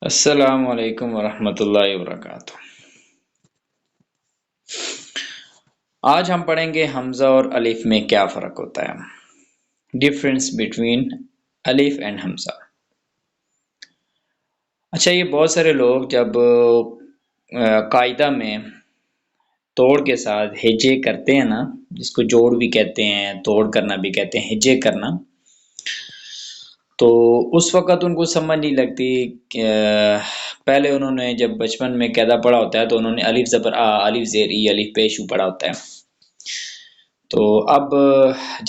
السلام علیکم ورحمۃ اللہ وبرکاتہ۔ آج ہم پڑھیں گے حمزہ اور الف میں کیا فرق ہوتا ہے، ڈفرینس بٹوین الف اینڈ حمزہ۔ اچھا، یہ بہت سارے لوگ جب قاعدہ میں توڑ کے ساتھ ہجے کرتے ہیں نا، جس کو جوڑ بھی کہتے ہیں، توڑ کرنا بھی کہتے ہیں، ہجے کرنا، تو اس وقت ان کو سمجھ نہیں لگتی کہ پہلے انہوں نے جب بچپن میں قاعدہ پڑھا ہوتا ہے تو انہوں نے الف زبر آ، الف زیر ای، الف پیش او پڑھا ہوتا ہے۔ تو اب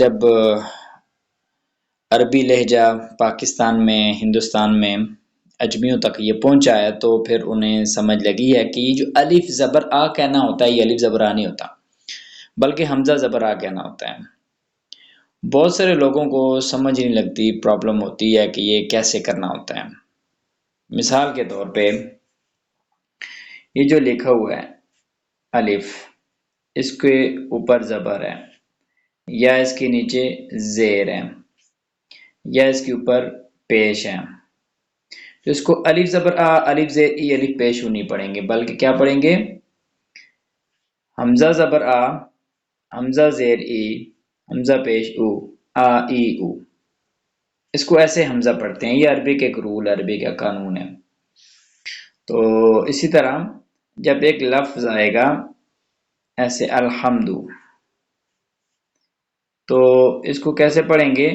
جب عربی لہجہ پاکستان میں، ہندوستان میں اجمیوں تک یہ پہنچا ہے تو پھر انہیں سمجھ لگی ہے کہ یہ جو الف زبر آ کہنا ہوتا ہے، یہ الف زبر آ نہیں ہوتا بلکہ حمزہ زبر آ کہنا ہوتا ہے۔ بہت سارے لوگوں کو سمجھ نہیں لگتی، پرابلم ہوتی ہے کہ یہ کیسے کرنا ہوتا ہے۔ مثال کے طور پہ یہ جو لکھا ہوا ہے الف، اس کے اوپر زبر ہے یا اس کے نیچے زیر ہے یا اس کے اوپر پیش ہے، تو اس کو الف زبر آ، الف زیر ای، الف پیش او نہیں پڑھیں گے بلکہ کیا پڑھیں گے؟ حمزہ زبر آ، حمزہ زیر ای، حمزہ پیش او، آ ای او، اس کو ایسے حمزہ پڑھتے ہیں۔ یہ عربی کے ایک رول، عربی کا قانون ہے۔ تو اسی طرح جب ایک لفظ آئے گا ایسے الحمد، تو اس کو کیسے پڑھیں گے؟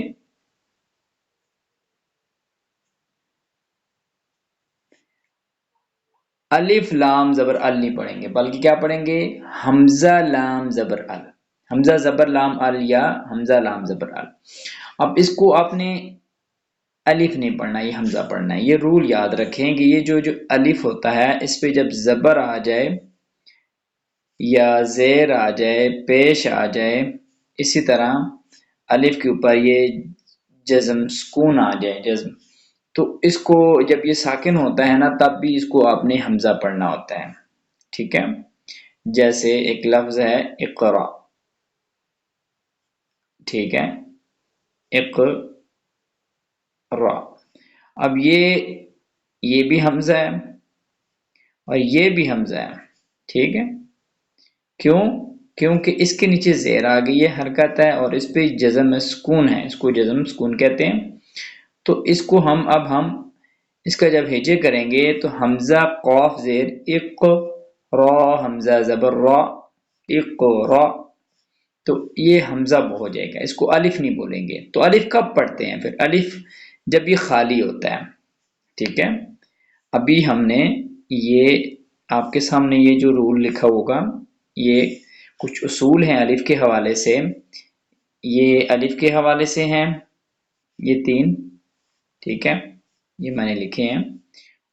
الف لام زبر ال نہیں پڑھیں گے بلکہ کیا پڑھیں گے؟ حمزہ لام زبر ال، حمزہ زبر لام ال یا حمزہ لام زبر ال۔ اب اس کو آپ نے الف نہیں پڑھنا، یہ حمزہ پڑھنا ہے۔ یہ رول یاد رکھیں کہ یہ جو الف ہوتا ہے، اس پہ جب زبر آ جائے یا زیر آ جائے، پیش آ جائے، اسی طرح الف کے اوپر یہ جزم سکون آ جائے، جزم، تو اس کو جب یہ ساکن ہوتا ہے نا تب بھی اس کو آپ نے حمزہ پڑھنا ہوتا ہے، ٹھیک ہے؟ جیسے ایک لفظ ہے اقرا، ٹھیک ہے، اقرا، اب یہ بھی حمزہ ہے اور یہ بھی حمزہ ہے، ٹھیک ہے؟ کیوں؟ کیونکہ اس کے نیچے زیر آ گئی ہے، حرکت ہے، اور اس پہ جزم سکون ہے، اس کو جزم سکون کہتے ہیں۔ تو اس کو ہم اس کا جب ہجے کریں گے تو حمزہ قاف زیر اق، را، حمزہ زبر را، اق را، تو یہ حمزہ ہو جائے گا، اس کو الف نہیں بولیں گے۔ تو الف کب پڑھتے ہیں پھر؟ الف جب یہ خالی ہوتا ہے، ٹھیک ہے؟ ابھی ہم نے یہ آپ کے سامنے یہ جو رول لکھا ہوگا، یہ کچھ اصول ہیں الف کے حوالے سے، یہ الف کے حوالے سے ہیں، یہ تین، ٹھیک ہے، یہ میں نے لکھے ہیں،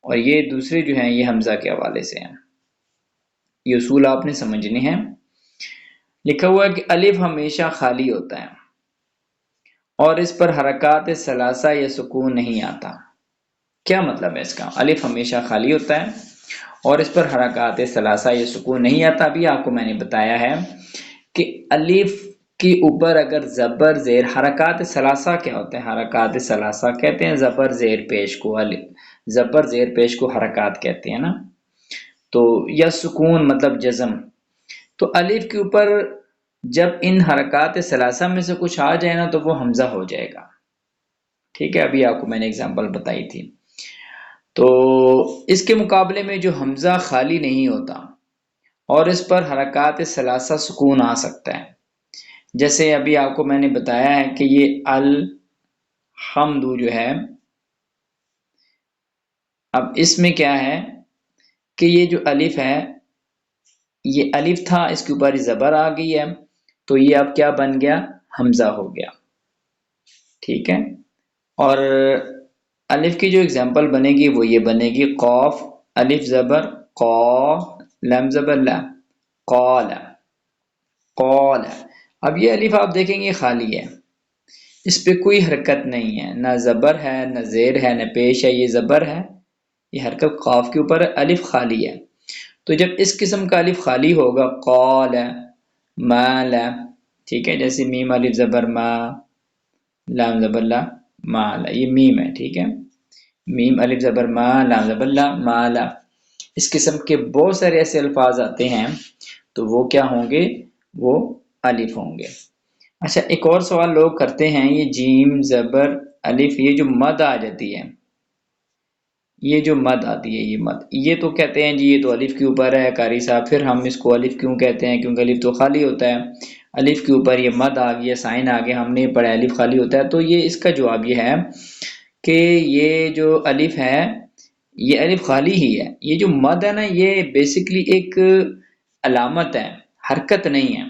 اور یہ دوسرے جو ہیں یہ حمزہ کے حوالے سے ہیں۔ یہ اصول آپ نے سمجھنے ہیں۔ لکھا ہوا ہے کہ الف ہمیشہ خالی ہوتا ہے اور اس پر حرکات ثلاثہ یا سکون نہیں آتا۔ کیا مطلب ہے اس کا؟ الف ہمیشہ خالی ہوتا ہے اور اس پر حرکات ثلاثہ یا سکون نہیں آتا۔ ابھی آپ کو میں نے بتایا ہے کہ الف کے اوپر اگر زبر زیر، حرکات ثلاثہ کیا ہوتے ہیں؟ حرکات ثلاثہ کہتے ہیں زبر زیر پیش کو، زبر زیر پیش کو حرکات کہتے ہیں نا، تو یا سکون مطلب جزم۔ تو الف کے اوپر جب ان حرکات ثلاثہ میں سے کچھ آ جائے نا تو وہ حمزہ ہو جائے گا، ٹھیک ہے؟ ابھی آپ کو میں نے اگزامپل بتائی تھی۔ تو اس کے مقابلے میں جو حمزہ خالی نہیں ہوتا اور اس پر حرکات ثلاثہ سکون آ سکتا ہے، جیسے ابھی آپ کو میں نے بتایا ہے کہ یہ الحمد جو ہے، اب اس میں کیا ہے کہ یہ جو الف ہے، یہ الف تھا، اس کے اوپر زبر آ گئی ہے، تو یہ اب کیا بن گیا؟ حمزہ ہو گیا، ٹھیک ہے؟ اور الف کی جو اگزامپل بنے گی وہ یہ بنے گی، قاف الف زبر قا، لام زبر لا، قال، قال۔ اب یہ الف آپ دیکھیں گے خالی ہے، اس پہ کوئی حرکت نہیں ہے، نہ زبر ہے، نہ زیر ہے، نہ پیش ہے، یہ زبر ہے، یہ حرکت قاف کے اوپر ہے، الف خالی ہے۔ تو جب اس قسم کا الف خالی ہوگا، قال، مال، ٹھیک ہے، جیسے میم الف زبر ما، لام زبر لا، مال، یہ میم ہے، ٹھیک ہے؟ میم الف زبر ما، لام زبر لا، مالا. اس قسم کے بہت سارے ایسے الفاظ آتے ہیں تو وہ کیا ہوں گے؟ وہ الف ہوں گے. اچھا، ایک اور سوال لوگ کرتے ہیں، یہ جیم زبر الف، یہ جو مد آ جاتی ہے، یہ جو مد آتی ہے، یہ مد، یہ تو کہتے ہیں جی یہ تو الف کے اوپر ہے قاری صاحب، پھر ہم اس کو الف کیوں کہتے ہیں؟ کیونکہ الف تو خالی ہوتا ہے. الف کے اوپر یہ مد آ گیا، سائن آ گیا، ہم نے پڑھا الف خالی ہوتا ہے. تو یہ اس کا جواب یہ ہے کہ یہ جو الف ہے یہ الف خالی ہی ہے. یہ جو مد ہے نا، یہ بیسیکلی ایک علامت ہے، حرکت نہیں ہے.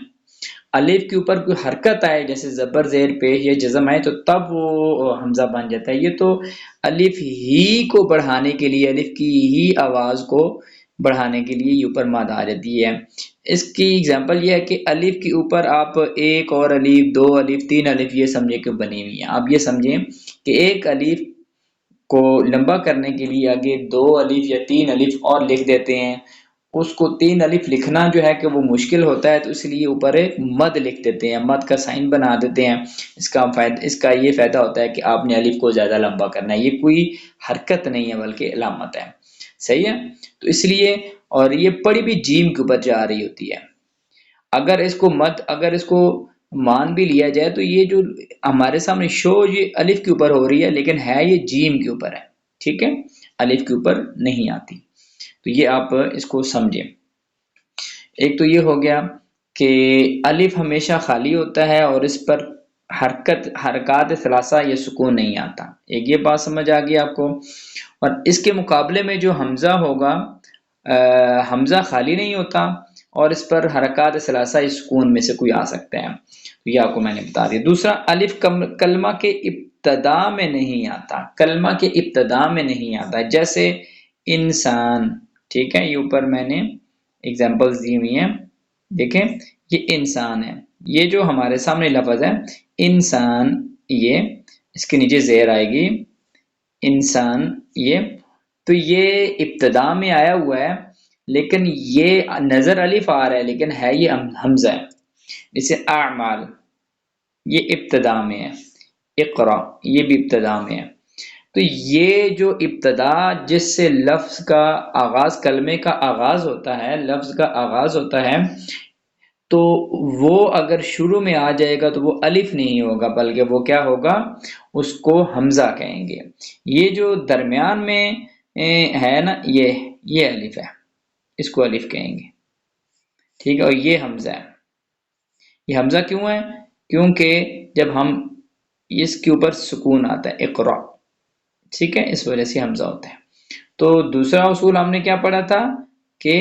الف کے اوپر کوئی حرکت آئے جیسے زبر زیر پیش یا جزم آئے تو تب وہ حمزہ بن جاتا ہے. یہ تو الف ہی کو بڑھانے کے لیے، الف کی ہی آواز کو بڑھانے کے لیے یہ اوپر مد آ جاتی ہے. اس کی اگزامپل یہ ہے کہ الف کے اوپر آپ ایک اور الف، دو الف، تین الف یہ سمجھے کہ بنی ہوئی ہیں. آپ یہ سمجھیں کہ ایک الف کو لمبا کرنے کے لیے آگے دو الف یا تین الف اور لکھ دیتے ہیں. اس کو تین الف لکھنا جو ہے کہ وہ مشکل ہوتا ہے، تو اس لیے اوپر ایک مد لکھ دیتے ہیں، مد کا سائن بنا دیتے ہیں. اس کا یہ فائدہ ہوتا ہے کہ آپ نے الف کو زیادہ لمبا کرنا ہے. یہ کوئی حرکت نہیں ہے بلکہ علامت ہے. صحیح ہے؟ تو اس لیے، اور یہ پڑھی بھی جیم کے اوپر جا رہی ہوتی ہے. اگر اس کو مان بھی لیا جائے تو یہ جو ہمارے سامنے شو یہ الف کے اوپر ہو رہی ہے، لیکن ہے یہ جیم کے اوپر ہے. ٹھیک ہے، الف کے اوپر نہیں آتی. تو یہ آپ اس کو سمجھیں. ایک تو یہ ہو گیا کہ الف ہمیشہ خالی ہوتا ہے اور اس پر حرکات ثلاثہ یا سکون نہیں آتا. ایک یہ بات سمجھ آ گئی آپ کو. اور اس کے مقابلے میں جو حمزہ ہوگا، حمزہ خالی نہیں ہوتا اور اس پر حرکات ثلاثہ یا سکون میں سے کوئی آ سکتے ہیں. تو یہ آپ کو میں نے بتا دیا. دوسرا، الف کلمہ کے ابتدا میں نہیں آتا، کلمہ کے ابتدا میں نہیں آتا. جیسے انسان، ٹھیک ہے، یہ اوپر میں نے ایگزامپلز دی ہوئی ہیں. دیکھیں، یہ انسان ہے، یہ جو ہمارے سامنے لفظ ہے انسان، یہ اس کے نیچے زیر آئے گی انسان. یہ تو یہ ابتدا میں آیا ہوا ہے، لیکن یہ نظر الف آ رہا ہے لیکن ہے یہ حمزہ ہے. جیسے اعمال، یہ ابتدا میں ہے. اقرا، یہ بھی ابتدا میں ہے. تو یہ جو ابتدا جس سے لفظ کا آغاز، کلمے کا آغاز ہوتا ہے، لفظ کا آغاز ہوتا ہے، تو وہ اگر شروع میں آ جائے گا تو وہ الف نہیں ہوگا بلکہ وہ کیا ہوگا؟ اس کو حمزہ کہیں گے. یہ جو درمیان میں ہے نا، یہ الف ہے، اس کو الف کہیں گے. ٹھیک ہے، اور یہ حمزہ ہے. یہ حمزہ کیوں ہے؟ کیونکہ جب ہم اس کے اوپر سکون آتا ہے، اقرا، ٹھیک ہے، اس وجہ سے حمزہ ہوتا ہے. تو دوسرا اصول ہم نے کیا پڑھا تھا کہ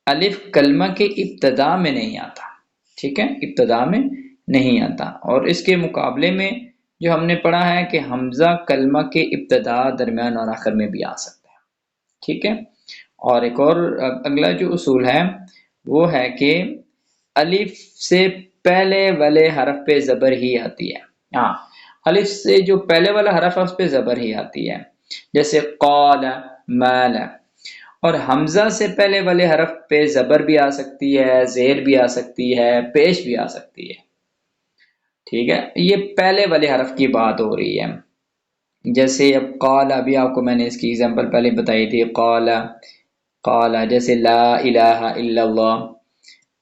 الف کلمہ کے ابتدا میں نہیں آتا. ٹھیک ہے، ابتدا میں نہیں آتا. اور اس کے مقابلے میں جو ہم نے پڑھا ہے کہ حمزہ کلمہ کے ابتدا، درمیان اور آخر میں بھی آ سکتا ہے. ٹھیک ہے. اور ایک اور اگلا جو اصول ہے وہ ہے کہ الف سے پہلے والے حرف پہ زبر ہی آتی ہے. ہاں، الف سے جو پہلے والا حرف ہے اس پہ زبر ہی آتی ہے. جیسے قال، مال. اور حمزہ سے پہلے والے حرف پہ زبر بھی آ سکتی ہے، زیر بھی آ سکتی ہے، پیش بھی آ سکتی ہے. ٹھیک ہے، یہ پہلے والے حرف کی بات ہو رہی ہے. جیسے اب قال، ابھی آپ کو میں نے اس کی ایگزامپل پہلے بتائی تھی. قال، قال، جیسے لا الہ الا اللہ.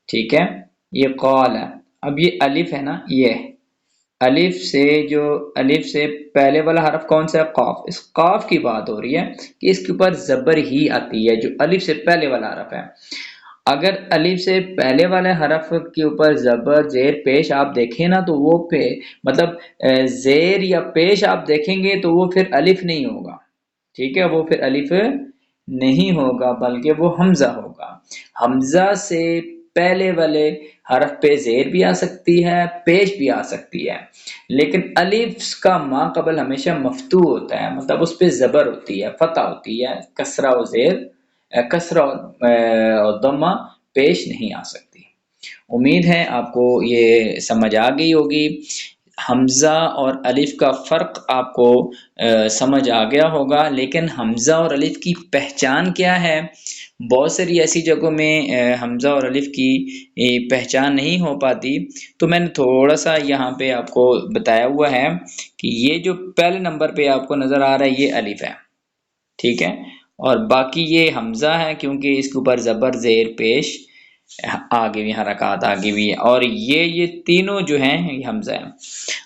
ٹھیک ہے، یہ قال. اب یہ الف ہے نا، یہ الف سے پہلے والا حرف کون سا ہے؟ قاف. اس قاف کی بات ہو رہی ہے کہ اس کے اوپر زبر ہی آتی ہے جو الف سے پہلے والا حرف ہے. اگر الف سے پہلے والے حرف کے اوپر زبر، زیر، پیش آپ دیکھیں نا تو وہ مطلب زیر یا پیش آپ دیکھیں گے تو وہ پھر الف نہیں ہوگا. ٹھیک ہے، وہ پھر الف نہیں ہوگا بلکہ وہ حمزہ ہوگا. حمزہ سے پہلے والے حرف پہ زیر بھی آ سکتی ہے، پیش بھی آ سکتی ہے، لیکن الف کا ما قبل ہمیشہ مفتوح ہوتا ہے، مطلب اس پہ زبر ہوتی ہے، فتح ہوتی ہے. کسرہ و زیر، کسرہ اور ضمہ پیش نہیں آ سکتی. امید ہے آپ کو یہ سمجھ آ گئی ہوگی. حمزہ اور الف کا فرق آپ کو سمجھ آ گیا ہوگا. لیکن حمزہ اور الف کی پہچان کیا ہے بہت ساری ایسی جگہوں میں حمزہ اور الف کی پہچان نہیں ہو پاتی، تو میں نے تھوڑا سا یہاں پہ آپ کو بتایا ہوا ہے کہ یہ جو پہلے نمبر پہ آپ کو نظر آ رہا ہے یہ الف ہے، ٹھیک ہے، اور باقی یہ حمزہ ہے کیونکہ اس کے اوپر زبر زیر پیش آگے بھی حرکات آگے بھی ہے، اور یہ تینوں جو ہیں یہ حمزہ ہے۔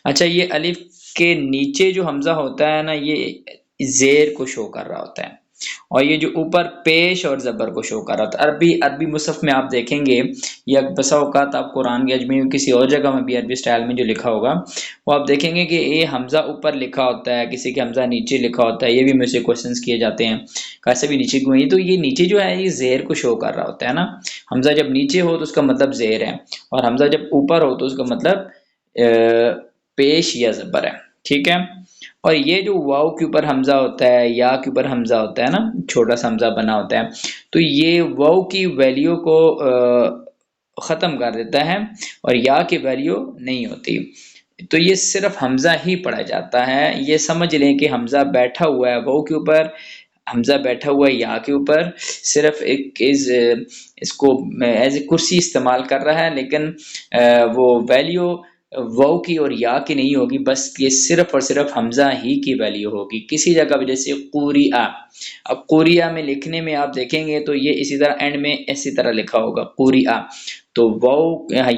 اچھا، یہ الف کے نیچے جو حمزہ ہوتا ہے نا یہ زیر کو شو کر رہا ہوتا ہے، اور یہ جو اوپر پیش اور زبر کو شو کر رہا ہوتا ہے۔ عربی مصحف میں آپ دیکھیں گے یا بسا اوقات آپ قرآن کے اجمی کسی اور جگہ میں بھی عربی سٹائل میں جو لکھا ہوگا وہ آپ دیکھیں گے کہ یہ حمزہ اوپر لکھا ہوتا ہے، کسی کے حمزہ نیچے لکھا ہوتا ہے، یہ بھی مجھ سے کوشچنس کیے جاتے ہیں کیسے بھی نیچے کیوں نہیں، تو یہ نیچے جو ہے یہ زیر کو شو کر رہا ہوتا ہے نا، حمزہ جب نیچے ہو تو اس کا مطلب زیر ہے، اور حمزہ جب اوپر ہو تو اس کا مطلب پیش یا زبر ہے، ٹھیک ہے۔ اور یہ جو واو کے اوپر حمزہ ہوتا ہے، یا کے اوپر حمزہ ہوتا ہے نا، چھوٹا سا حمزہ بنا ہوتا ہے، تو یہ واو کی ویلیو کو ختم کر دیتا ہے اور یا کی ویلیو نہیں ہوتی، تو یہ صرف حمزہ ہی پڑھا جاتا ہے۔ یہ سمجھ لیں کہ حمزہ بیٹھا ہوا ہے واو کے اوپر، حمزہ بیٹھا ہوا ہے یا کے اوپر، صرف اس کو ایز اے کرسی استعمال کر رہا ہے، لیکن وہ ویلیو واو کی اور یا کی نہیں ہوگی، بس یہ صرف اور صرف حمزہ ہی کی ویلیو ہوگی۔ کسی جگہ بھی جیسے قوریہ، اب قوریہ میں لکھنے میں آپ دیکھیں گے تو یہ اسی طرح اینڈ میں اسی طرح لکھا ہوگا قوریہ، تو واو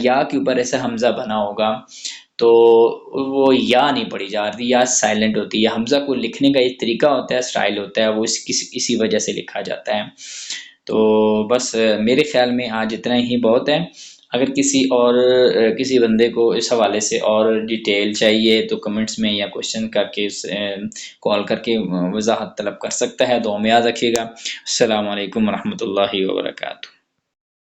یا کے اوپر ایسا حمزہ بنا ہوگا، تو وہ یا نہیں پڑھی جا رہی، یا سائلنٹ ہوتی ہے۔ حمزہ کو لکھنے کا ایک طریقہ ہوتا ہے، سٹائل ہوتا ہے، وہ اسی وجہ سے لکھا جاتا ہے۔ تو بس میرے خیال میں آج اتنا ہی بہت ہے۔ اگر کسی بندے کو اس حوالے سے اور ڈیٹیل چاہیے تو کمنٹس میں یا کوشچن کر کے کال کر کے وضاحت طلب کر سکتا ہے۔ دعا میں یاد رکھیے گا۔ السلام علیکم ورحمۃ اللہ وبرکاتہ۔